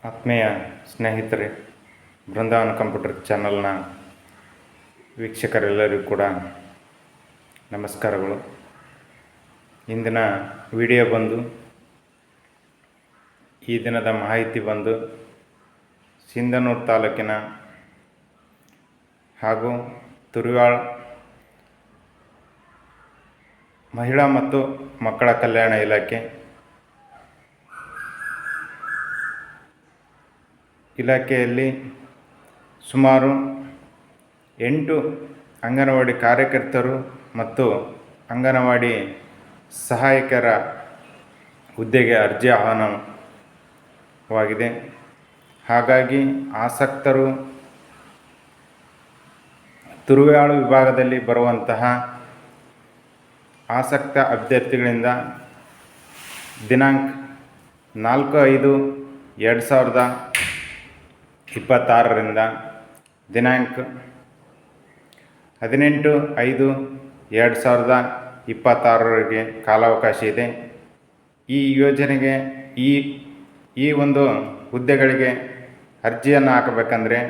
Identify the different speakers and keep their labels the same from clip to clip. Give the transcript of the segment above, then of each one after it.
Speaker 1: ಆತ್ಮೀಯ ಸ್ನೇಹಿತರೆ, ಬೃಂದಾವನ ಕಂಪ್ಯೂಟರ್ ಚಾನಲ್ನ ವೀಕ್ಷಕರೆಲ್ಲರಿಗೂ ಕೂಡ ನಮಸ್ಕಾರಗಳು. ಇಂದಿನ ವಿಡಿಯೋ ಬಂದು ಈ ದಿನದ ಮಾಹಿತಿ ಬಂದು ಸಿಂಧನೂರು ತಾಲೂಕಿನ ಹಾಗೂ ತುರುವಾಳ್ ಮಹಿಳಾ ಮತ್ತು ಮಕ್ಕಳ ಕಲ್ಯಾಣ ಇಲಾಖೆಯಲ್ಲಿ ಸುಮಾರು 8 ಅಂಗನವಾಡಿ ಕಾರ್ಯಕರ್ತರು ಮತ್ತು ಅಂಗನವಾಡಿ ಸಹಾಯಕರ ಹುದ್ದೆಗೆ ಅರ್ಜಿ ಆಹ್ವಾನವಾಗಿದೆ. ಹಾಗಾಗಿ ಆಸಕ್ತರು ತುರುವಾಳು ವಿಭಾಗದಲ್ಲಿ ಬರುವಂತಹ ಆಸಕ್ತ ಅಭ್ಯರ್ಥಿಗಳಿಂದ ದಿನಾಂಕ 4/5/2026ರಿಂದ ದಿನಾಂಕ 18/5/2026ರವರೆಗೆ ಕಾಲಾವಕಾಶ ಇದೆ. ಈ ಯೋಜನೆಗೆ ಈ ಒಂದು ಹುದ್ದೆಗಳಿಗೆ ಅರ್ಜಿಯನ್ನು ಹಾಕಬೇಕಂದ್ರೆ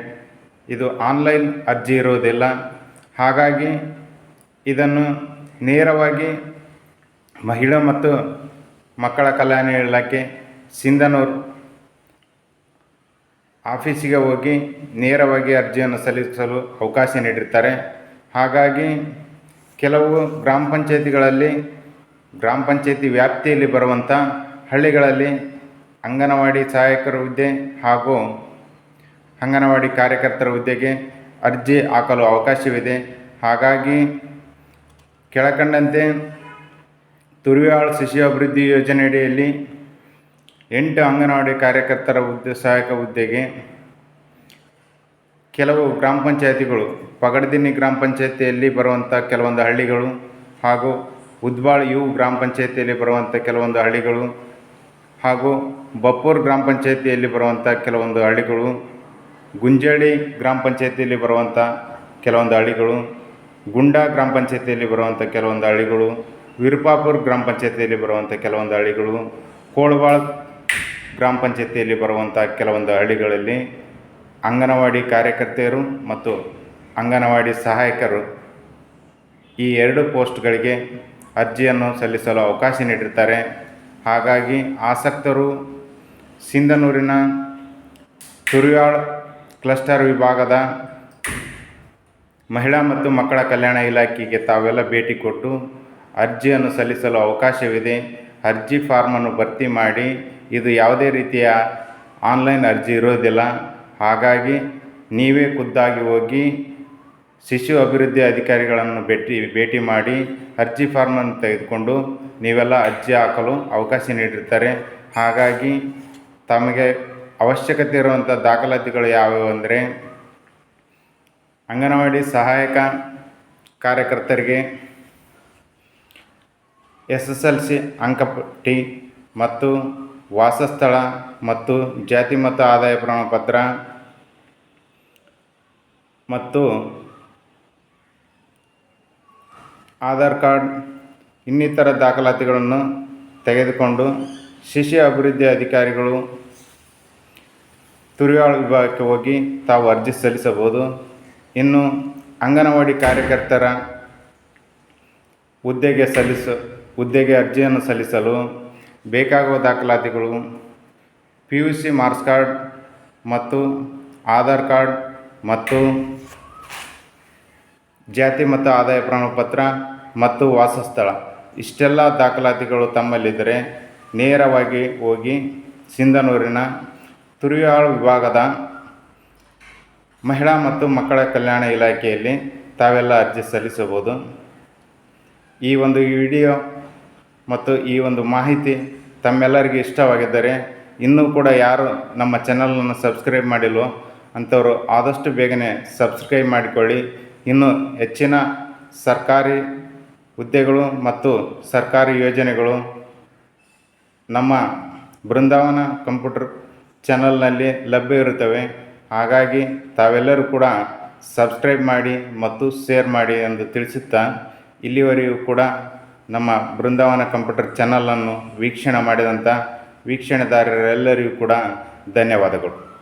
Speaker 1: ಇದು ಆನ್ಲೈನ್ ಅರ್ಜಿ ಇರುವುದಿಲ್ಲ. ಹಾಗಾಗಿ ಇದನ್ನು ನೇರವಾಗಿ ಮಹಿಳಾ ಮತ್ತು ಮಕ್ಕಳ ಕಲ್ಯಾಣ ಇಲಾಖೆ ಸಿಂಧನೂರು ಆಫೀಸಿಗೆ ಹೋಗಿ ನೇರವಾಗಿ ಅರ್ಜಿಯನ್ನು ಸಲ್ಲಿಸಲು ಅವಕಾಶ ನೀಡಿರ್ತಾರೆ. ಹಾಗಾಗಿ ಕೆಲವು ಗ್ರಾಮ ಪಂಚಾಯತಿ ವ್ಯಾಪ್ತಿಯಲ್ಲಿ ಬರುವಂಥ ಹಳ್ಳಿಗಳಲ್ಲಿ ಅಂಗನವಾಡಿ ಸಹಾಯಕರ ಹುದ್ದೆ ಹಾಗೂ ಅಂಗನವಾಡಿ ಕಾರ್ಯಕರ್ತರ ಹುದ್ದೆಗೆ ಅರ್ಜಿ ಹಾಕಲು ಅವಕಾಶವಿದೆ. ಹಾಗಾಗಿ ಕೆಳಕಂಡಂತೆ ತುರುವಾಳ್ ಶಿಶು ಅಭಿವೃದ್ಧಿ ಯೋಜನೆಯಡಿಯಲ್ಲಿ 8 ಅಂಗನವಾಡಿ ಕಾರ್ಯಕರ್ತರ ಸಹಾಯಕ ಹುದ್ದೆಗೆ ಕೆಲವು ಗ್ರಾಮ ಪಂಚಾಯತಿಗಳು, ಪಗಡದಿನ್ನಿ ಗ್ರಾಮ ಪಂಚಾಯತಿಯಲ್ಲಿ ಬರುವಂಥ ಕೆಲವೊಂದು ಹಳ್ಳಿಗಳು ಹಾಗೂ ಉದ್ಬಾಳ್ ಗ್ರಾಮ ಪಂಚಾಯತಿಯಲ್ಲಿ ಬರುವಂಥ ಕೆಲವೊಂದು ಹಳ್ಳಿಗಳು ಹಾಗೂ ಬಪ್ಪೂರು ಗ್ರಾಮ ಪಂಚಾಯತಿಯಲ್ಲಿ ಬರುವಂಥ ಕೆಲವೊಂದು ಹಳ್ಳಿಗಳು, ಗುಂಜಳ್ಳಿ ಗ್ರಾಮ ಪಂಚಾಯತಿಯಲ್ಲಿ ಬರುವಂಥ ಕೆಲವೊಂದು ಹಳ್ಳಿಗಳು, ಗುಂಡಾ ಗ್ರಾಮ ಪಂಚಾಯತಿಯಲ್ಲಿ ಬರುವಂಥ ಕೆಲವೊಂದು ಹಳ್ಳಿಗಳು, ವಿರುಪಾಪುರ ಗ್ರಾಮ ಪಂಚಾಯತಿಯಲ್ಲಿ ಬರುವಂಥ ಕೆಲವೊಂದು ಹಳ್ಳಿಗಳು, ಕೋಳವಾಳ ಗ್ರಾಮ ಪಂಚಾಯತಿಯಲ್ಲಿ ಬರುವಂಥ ಕೆಲವೊಂದು ಹಳ್ಳಿಗಳಲ್ಲಿ ಅಂಗನವಾಡಿ ಕಾರ್ಯಕರ್ತೆಯರು ಮತ್ತು ಅಂಗನವಾಡಿ ಸಹಾಯಕರು ಈ 2 ಪೋಸ್ಟ್ಗಳಿಗೆ ಅರ್ಜಿಯನ್ನು ಸಲ್ಲಿಸಲು ಅವಕಾಶ ನೀಡಿರ್ತಾರೆ. ಹಾಗಾಗಿ ಆಸಕ್ತರು ಸಿಂಧನೂರಿನ ತುರುವಾಳ್ ಕ್ಲಸ್ಟರ್ ವಿಭಾಗದ ಮಹಿಳಾ ಮತ್ತು ಮಕ್ಕಳ ಕಲ್ಯಾಣ ಇಲಾಖೆಗೆ ತಾವೆಲ್ಲ ಭೇಟಿ ಕೊಟ್ಟು ಅರ್ಜಿಯನ್ನು ಸಲ್ಲಿಸಲು ಅವಕಾಶವಿದೆ. ಅರ್ಜಿ ಫಾರ್ಮನ್ನು ಭರ್ತಿ ಮಾಡಿ, ಇದು ಯಾವುದೇ ರೀತಿಯ ಆನ್ಲೈನ್ ಅರ್ಜಿ ಇರೋದಿಲ್ಲ. ಹಾಗಾಗಿ ನೀವೇ ಖುದ್ದಾಗಿ ಹೋಗಿ ಶಿಶು ಅಭಿವೃದ್ಧಿ ಅಧಿಕಾರಿಗಳನ್ನು ಭೇಟಿ ಮಾಡಿ ಅರ್ಜಿ ಫಾರ್ಮನ್ನು ತೆಗೆದುಕೊಂಡು ನೀವೆಲ್ಲ ಅರ್ಜಿ ಹಾಕಲು ಅವಕಾಶ ನೀಡಿರ್ತಾರೆ. ಹಾಗಾಗಿ ತಮಗೆ ಅವಶ್ಯಕತೆ ಇರುವಂಥ ದಾಖಲಾತಿಗಳು ಯಾವುವು ಅಂದರೆ ಅಂಗನವಾಡಿ ಸಹಾಯಕ ಕಾರ್ಯಕರ್ತರಿಗೆ SSLC ಅಂಕಪಟ್ಟಿ ಮತ್ತು ವಾಸಸ್ಥಳ ಮತ್ತು ಜಾತಿ ಮತ್ತು ಆದಾಯ ಪ್ರಮಾಣಪತ್ರ ಮತ್ತು ಆಧಾರ್ ಕಾರ್ಡ್ ಇನ್ನಿತರ ದಾಖಲಾತಿಗಳನ್ನು ತೆಗೆದುಕೊಂಡು ಶಿಶು ಅಭಿವೃದ್ಧಿ ಅಧಿಕಾರಿಗಳು ತುರುವಾಳ್ ವಿಭಾಗಕ್ಕೆ ಹೋಗಿ ತಾವು ಅರ್ಜಿ ಸಲ್ಲಿಸಬಹುದು. ಇನ್ನು ಅಂಗನವಾಡಿ ಕಾರ್ಯಕರ್ತರ ಹುದ್ದೆಗೆ ಅರ್ಜಿಯನ್ನು ಸಲ್ಲಿಸಲು ಬೇಕಾಗುವ ದಾಖಲಾತಿಗಳು PUC ಮಾರ್ಕ್ಸ್ ಕಾರ್ಡ್ ಮತ್ತು ಆಧಾರ್ ಕಾರ್ಡ್ ಮತ್ತು ಜಾತಿ ಮತ್ತು ಆದಾಯ ಪ್ರಮಾಣಪತ್ರ ಮತ್ತು ವಾಸಸ್ಥಳ ಇಷ್ಟೆಲ್ಲ ದಾಖಲಾತಿಗಳು ತಮ್ಮಲ್ಲಿದ್ದರೆ ನೇರವಾಗಿ ಹೋಗಿ ಸಿಂಧನೂರಿನ ತುರುವಾಳ್ ವಿಭಾಗದ ಮಹಿಳಾ ಮತ್ತು ಮಕ್ಕಳ ಕಲ್ಯಾಣ ಇಲಾಖೆಯಲ್ಲಿ ತಾವೆಲ್ಲ ಅರ್ಜಿ ಸಲ್ಲಿಸಬಹುದು. ಈ ಒಂದು ವಿಡಿಯೋ ಮತ್ತು ಈ ಒಂದು ಮಾಹಿತಿ ತಮ್ಮೆಲ್ಲರಿಗೂ ಇಷ್ಟವಾಗಿದ್ದರೆ ಇನ್ನೂ ಕೂಡ ಯಾರು ನಮ್ಮ ಚಾನಲನ್ನು ಸಬ್ಸ್ಕ್ರೈಬ್ ಮಾಡಿಲ್ವೋ ಅಂಥವರು ಆದಷ್ಟು ಬೇಗನೆ ಸಬ್ಸ್ಕ್ರೈಬ್ ಮಾಡಿಕೊಳ್ಳಿ. ಇನ್ನು ಹೆಚ್ಚಿನ ಸರ್ಕಾರಿ ಹುದ್ದೆಗಳು ಮತ್ತು ಸರ್ಕಾರಿ ಯೋಜನೆಗಳು ನಮ್ಮ ಬೃಂದಾವನ ಕಂಪ್ಯೂಟರ್ ಚಾನಲ್ನಲ್ಲಿ ಲಭ್ಯ ಇರುತ್ತವೆ. ಹಾಗಾಗಿ ತಾವೆಲ್ಲರೂ ಕೂಡ ಸಬ್ಸ್ಕ್ರೈಬ್ ಮಾಡಿ ಮತ್ತು ಶೇರ್ ಮಾಡಿ ಎಂದು ತಿಳಿಸುತ್ತಾ, ಇಲ್ಲಿವರೆಗೂ ಕೂಡ ನಮ್ಮ ಬೃಂದಾವನ ಕಂಪ್ಯೂಟರ್ ಚಾನಲನ್ನು ವೀಕ್ಷಣೆ ಮಾಡಿದಂಥ ವೀಕ್ಷಣೆದಾರರೆಲ್ಲರಿಗೂ ಕೂಡ ಧನ್ಯವಾದಗಳು.